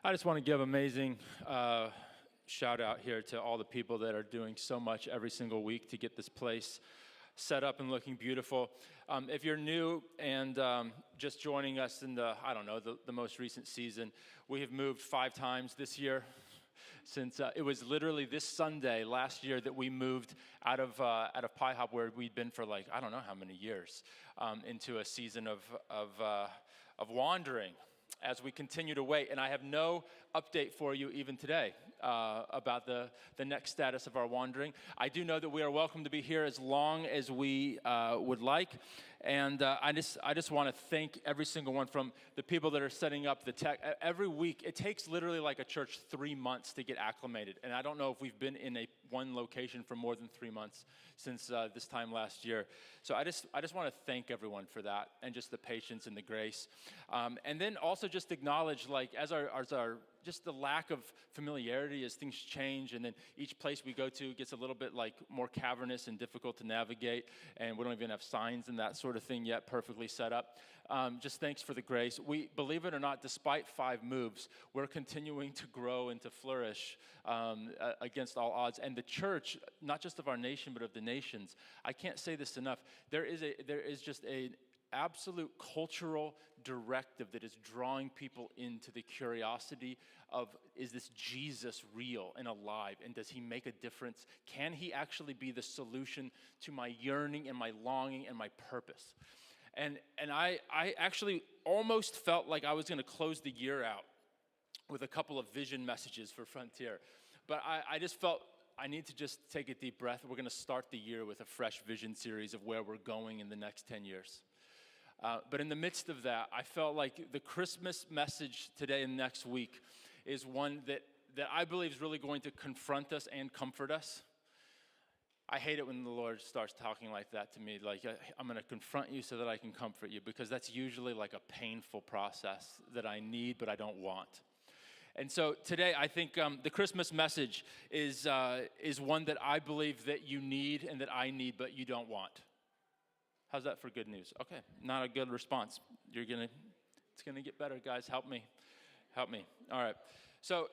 I just want to give amazing shout out here to all the people that are doing so much every single week to get this place set up and looking beautiful. If you're new and just joining us in the most recent season, we have moved 5 times this year. Since it was literally this Sunday last year that we moved out of Pi Hop, where we'd been for I don't know how many years, into a season of wandering as we continue to wait. And I have no update for you even today about the next status of our wandering. I do know that we are welcome to be here as long as we would like. And I just want to thank every single one, from the people that are setting up the tech. Every week, it takes literally like a church 3 months to get acclimated. And I don't know if we've been in one location for more than 3 months since this time last year. So I just want to thank everyone for that, and just the patience and the grace. And then also just acknowledge, as our just the lack of familiarity as things change, and then each place we go to gets a little bit more cavernous and difficult to navigate, and we don't even have signs and that sort of thing yet perfectly set up. Just thanks for the grace. We, believe it or not, despite 5 moves, we're continuing to grow and to flourish against all odds. And the church, not just of our nation, but of the nations, I can't say this enough, there is just an absolute cultural directive that is drawing people into the curiosity of, is this Jesus real and alive, and does he make a difference? Can he actually be the solution to my yearning and my longing and my purpose? And I actually almost felt like I was going to close the year out with a couple of vision messages for Frontier, but I just felt I need to just take a deep breath. We're going to start the year with a fresh vision series of where we're going in the next 10 years. But in the midst of that, I felt like the Christmas message today and next week is one that I believe is really going to confront us and comfort us. I hate it when the Lord starts talking like that to me, I'm going to confront you so that I can comfort you, because that's usually a painful process that I need but I don't want. And so today, I think the Christmas message is one that I believe that you need and that I need, but you don't want. How's that for good news? Okay, not a good response. It's gonna get better, guys. Help me. All right. So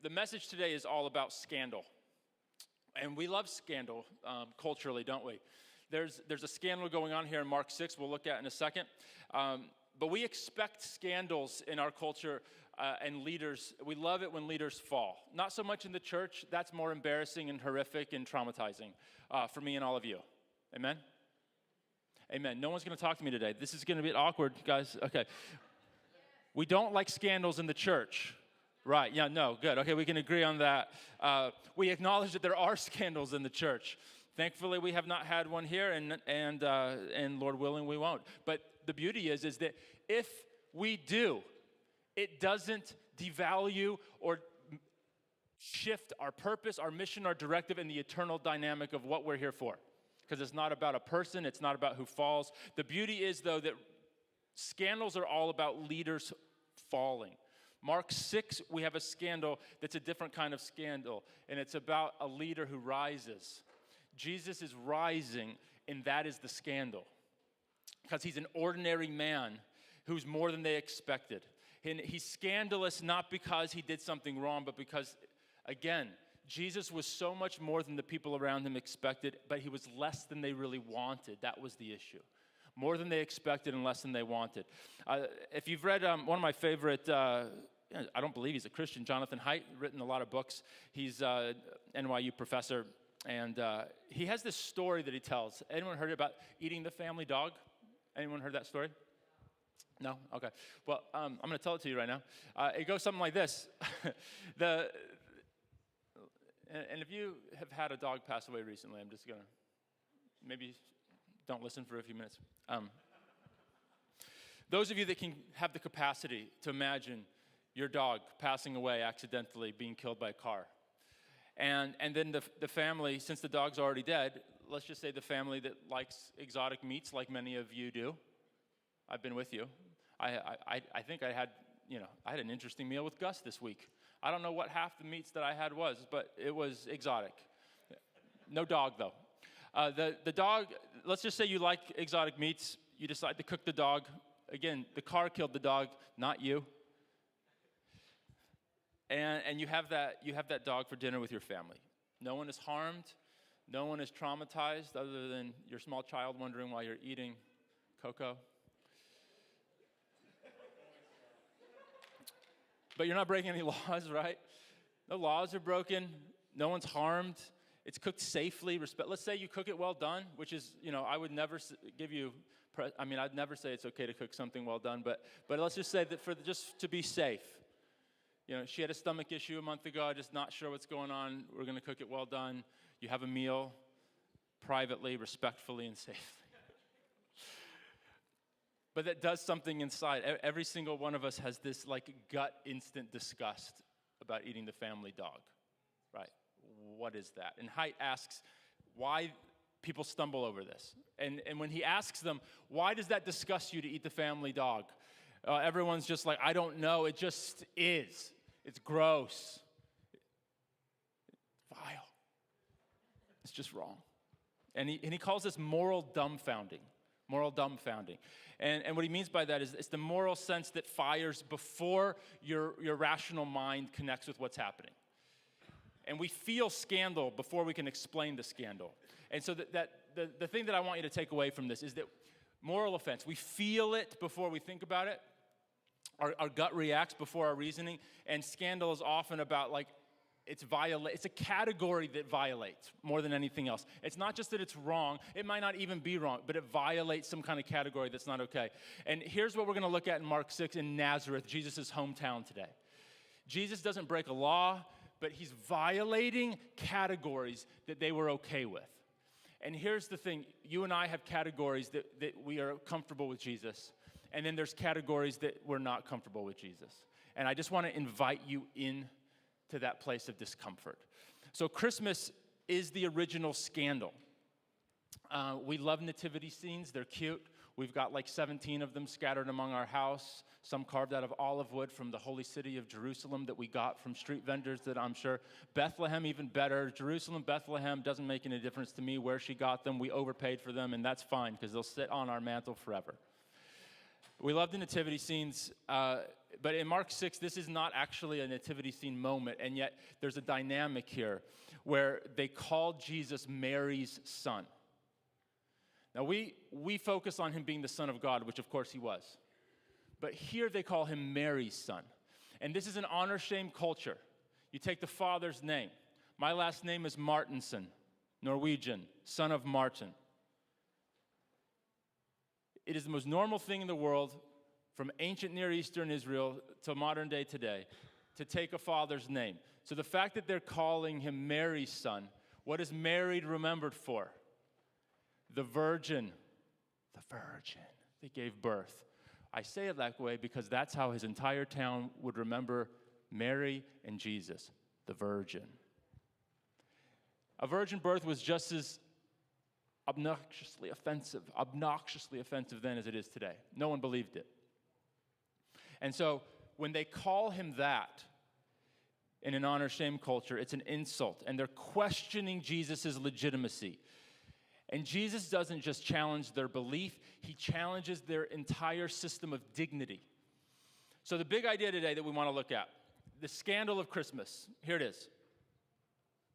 the message today is all about scandal, and we love scandal culturally, don't we? There's a scandal going on here in Mark 6. We'll look at in a second. But we expect scandals in our culture, and leaders. We love it when leaders fall. Not so much in the church. That's more embarrassing and horrific and traumatizing for me and all of you. Amen? Amen. No one's going to talk to me today. This is going to be awkward, guys. Okay. We don't like scandals in the church. Right. Yeah, no, good. Okay, we can agree on that. We acknowledge that there are scandals in the church. Thankfully, we have not had one here, and Lord willing, we won't. But the beauty is that if we do, it doesn't devalue or shift our purpose, our mission, our directive, and the eternal dynamic of what we're here for. Because it's not about a person, it's not about who falls. The beauty is, though, that scandals are all about leaders falling. Mark 6, we have a scandal that's a different kind of scandal, and it's about a leader who rises. Jesus is rising, and that is the scandal. Because he's an ordinary man who's more than they expected. And he's scandalous not because he did something wrong, but because, again, Jesus was so much more than the people around him expected, but he was less than they really wanted. That was the issue. More than they expected and less than they wanted. If you've read one of my favorite, I don't believe he's a Christian, Jonathan Haidt, written a lot of books. He's an NYU professor, and he has this story that he tells. Anyone heard about eating the family dog? Anyone heard that story? No? Okay. Well, I'm going to tell it to you right now. It goes something like this. And if you have had a dog pass away recently, I'm just going to maybe don't listen for a few minutes. Those of you that can have the capacity to imagine your dog passing away accidentally, being killed by a car. And then the family, since the dog's already dead, let's just say the family that likes exotic meats like many of you do. I've been with you. I think I had an interesting meal with Gus this week. I don't know what half the meats that I had was, but it was exotic. No dog, though. The dog, let's just say you like exotic meats. You decide to cook the dog Again, the car killed the dog, not you. And you have that dog for dinner with your family. No one is harmed. No one is traumatized other than your small child wondering why you're eating cocoa. But you're not breaking any laws, right? No laws are broken. No one's harmed. It's cooked safely. Let's say you cook it well done, which is, I would never give you, I'd never say it's okay to cook something well done, but let's just say that just to be safe. She had a stomach issue a month ago, just not sure what's going on. We're going to cook it well done. You have a meal privately, respectfully, and safely. But that does something inside. Every single one of us has this gut instant disgust about eating the family dog, right? What is that? And Haidt asks why people stumble over this. And when he asks them, why does that disgust you to eat the family dog? Everyone's just like, I don't know. It just is. It's gross. Vile. It's just wrong. And he calls this moral dumbfounding. Moral dumbfounding. And what he means by that is it's the moral sense that fires before your rational mind connects with what's happening. And we feel scandal before we can explain the scandal. And so the thing that I want you to take away from this is that moral offense, we feel it before we think about it. Our gut reacts before our reasoning. And scandal is often about it's a category that violates more than anything else. It's not just that it's wrong. It might not even be wrong, but it violates some kind of category that's not okay. And here's what we're going to look at in Mark 6 in Nazareth, Jesus' hometown today. Jesus doesn't break a law, but he's violating categories that they were okay with. And here's the thing. You and I have categories that we are comfortable with Jesus. And then there's categories that we're not comfortable with Jesus. And I just want to invite you in to that place of discomfort. So Christmas is the original scandal. We love nativity scenes. They're cute. We've got 17 of them scattered among our house, some carved out of olive wood from the holy city of Jerusalem that we got from street vendors that I'm sure. Bethlehem, even better. Jerusalem, Bethlehem, doesn't make any difference to me where she got them. We overpaid for them, and that's fine because they'll sit on our mantle forever. We love the nativity scenes, but in Mark 6, this is not actually a nativity scene moment, and yet there's a dynamic here where they call Jesus Mary's son. Now, we focus on him being the Son of God, which of course he was. But here they call him Mary's son. And this is an honor-shame culture. You take the father's name. My last name is Martinson, Norwegian, son of Martin. It is the most normal thing in the world, from ancient Near Eastern Israel to modern day today, to take a father's name. So the fact that they're calling him Mary's son, what is Mary remembered for? The virgin that gave birth. I say it that way because that's how his entire town would remember Mary and Jesus, the virgin. A virgin birth was just as obnoxiously offensive then as it is today. No one believed it. And so when they call him that in an honor-shame culture, it's an insult, and they're questioning Jesus' legitimacy. And Jesus doesn't just challenge their belief, he challenges their entire system of dignity. So the big idea today that we want to look at, the scandal of Christmas, here it is.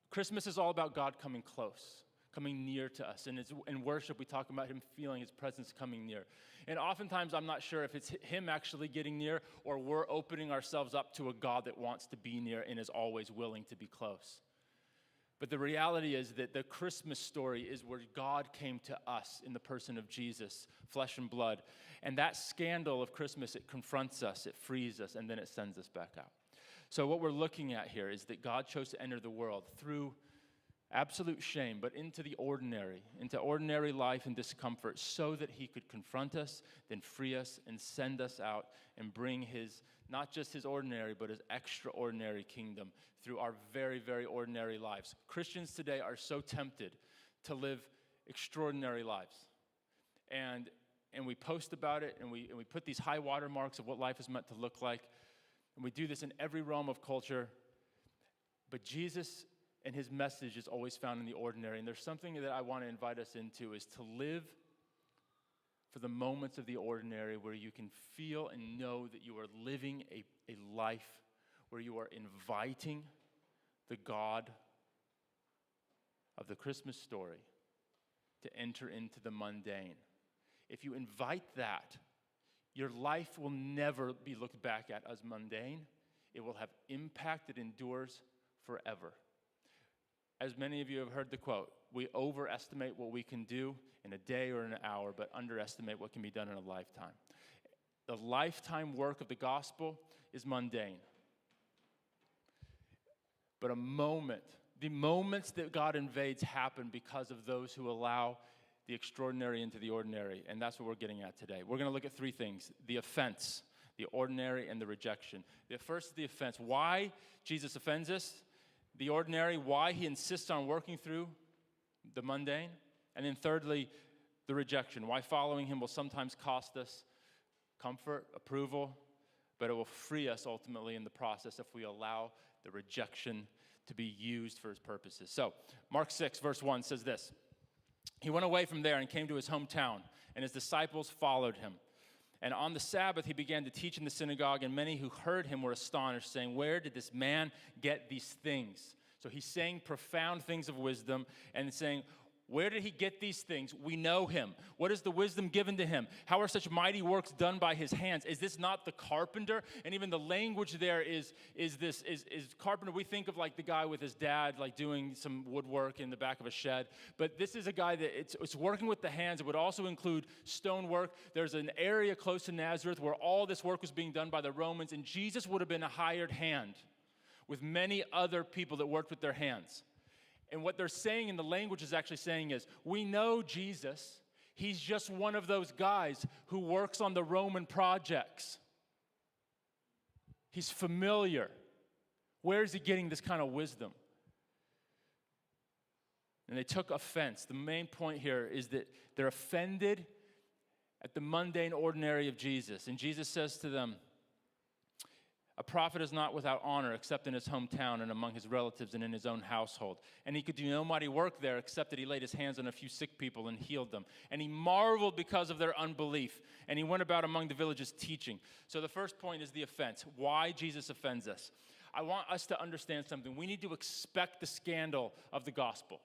Christmas is all about God coming close, coming near to us. And in worship, we talk about him feeling his presence coming near. And oftentimes, I'm not sure if it's him actually getting near or we're opening ourselves up to a God that wants to be near and is always willing to be close. But the reality is that the Christmas story is where God came to us in the person of Jesus, flesh and blood. And that scandal of Christmas, it confronts us, it frees us, and then it sends us back out. So what we're looking at here is that God chose to enter the world through absolute shame, but into ordinary life and discomfort so that he could confront us, then free us, and send us out and bring his, not just his ordinary, but his extraordinary kingdom through our very, very ordinary lives. Christians today are so tempted to live extraordinary lives. And we post about it, and we put these high water marks of what life is meant to look like. And we do this in every realm of culture. But Jesus and his message is always found in the ordinary. And there's something that I want to invite us into is to live for the moments of the ordinary where you can feel and know that you are living a life where you are inviting the God of the Christmas story to enter into the mundane. If you invite that, your life will never be looked back at as mundane. It will have impact that endures forever. As many of you have heard the quote, we overestimate what we can do in a day or an hour, but underestimate what can be done in a lifetime. The lifetime work of the gospel is mundane. But the moments that God invades happen because of those who allow the extraordinary into the ordinary, and that's what we're getting at today. We're going to look at three things: the offense, the ordinary, and the rejection. The first is the offense. Why Jesus offends us, the ordinary, why he insists on working through the mundane, and then thirdly, the rejection. Why following him will sometimes cost us comfort, approval, but it will free us ultimately in the process if we allow the rejection to be used for his purposes. So, Mark 6, verse 1 says this: He went away from there and came to his hometown, and his disciples followed him. And on the Sabbath he began to teach in the synagogue, and many who heard him were astonished, saying, "Where did this man get these things?" So he's saying profound things of wisdom and saying, where did he get these things? We know him. What is the wisdom given to him? How are such mighty works done by his hands? Is this not the carpenter? And even the language there is carpenter. We think of like the guy with his dad, like doing some woodwork in the back of a shed. But this is a guy that it's working with the hands. It would also include stonework. There's an area close to Nazareth where all this work was being done by the Romans, and Jesus would have been a hired hand with many other people that worked with their hands. And what they're saying in the language is actually saying is, we know Jesus. He's just one of those guys who works on the Roman projects. He's familiar. Where is he getting this kind of wisdom? And they took offense. The main point here is that they're offended at the mundane, ordinary of Jesus. And Jesus says to them, a prophet is not without honor except in his hometown and among his relatives and in his own household. And he could do no mighty work there except that he laid his hands on a few sick people and healed them. And he marveled because of their unbelief. And he went about among the villages teaching. So the first point is the offense. Why Jesus offends us. I want us to understand something. We need to expect the scandal of the gospel.